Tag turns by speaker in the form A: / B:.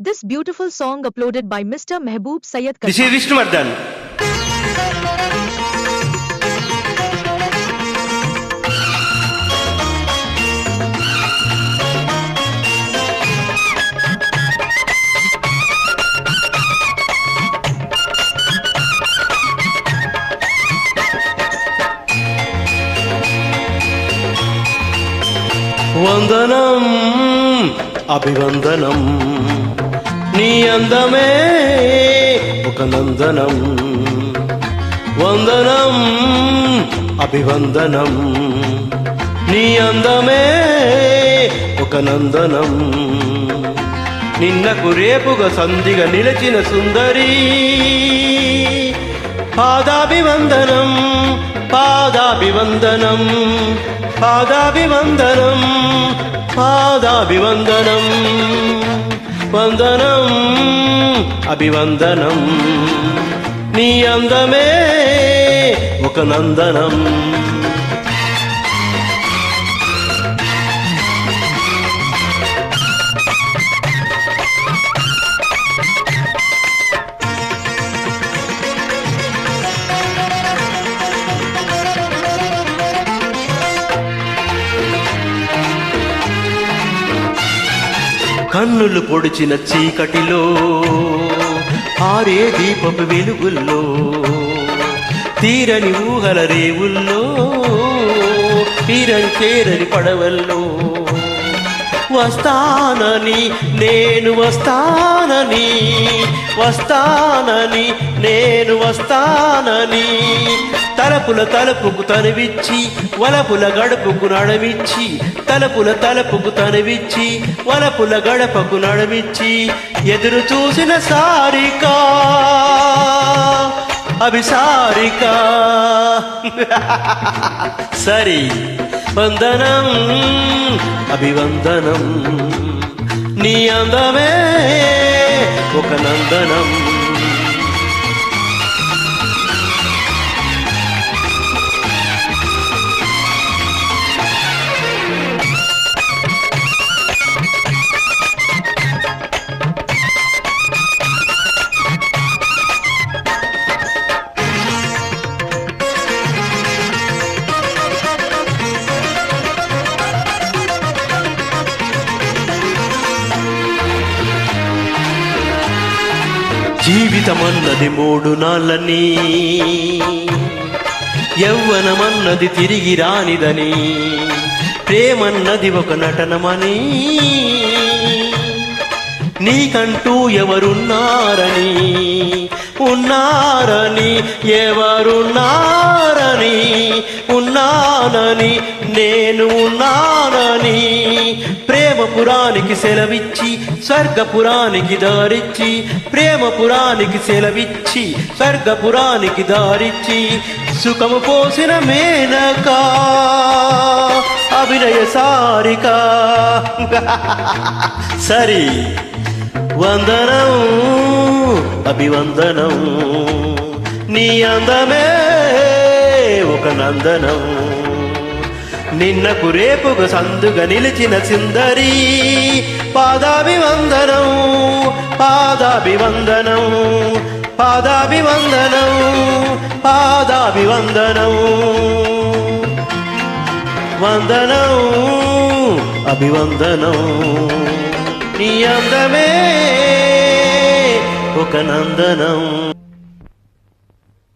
A: This beautiful song uploaded by Mr. Mehboob Sayed
B: This is Vishnuvardhan. వందనం అభివందనం నీ అందమే ఒక నందనం వందనం అభివందనం నీ అందమే ఒక నందనం నిన్నకు రేపుగా సంధిగా నిలిచిన సుందరి పాదాభివందనం పాదాభివందనం పాదాభివందనం పాదాభివందనం వందనం అభివందనం నీ అందమే ఒక నందనం కన్నులు పొడిచిన చీకటిలో ఆరే దీపపు వెలుగుల్లో తీరని ఊహల రేవుల్లో తీరని చేరని పడవల్లో వస్తానని నేను వస్తానని వస్తానని నేను వస్తానని తలపుల తలపుకు తనవిచ్చి వలపుల గడపకు నడవిచ్చి తలపుల తలపుకు తనవిచ్చి వలపుల గడపకు నడవిచ్చి ఎదురు చూసిన సారికా అభిసారికా సరి వందనం అభివందనం నీ అందమే ఒక నందనం జీవితమన్నది 3 నాళ్ళని యవ్వనమన్నది తిరిగి రానిదని ప్రేమన్నది ఒక నటనమని నీకంటూ ఎవరున్నారని ఉన్నారని ఎవరున్నారని ఉన్నానని నేను ఉన్నానని ప్రేమపురానికి సెలవిచ్చి స్వర్గపురానికి దారిచ్చి ప్రేమపురానికి సెలవిచ్చి స్వర్గపురానికి దారిచ్చి సుఖము పోసిన మేనకా అభినయ సారికా సరి వందనం అభివందనం నీ అందమే ఒక నందనం నిన్నకు రేపుగా సందుగా నిలిచిన సుందరి పాదాభివందనం పాదాభివందనం పాదాభివందనం పాదాభివందనం వందనం అభివందనం నీ అందమే ఒక నందనం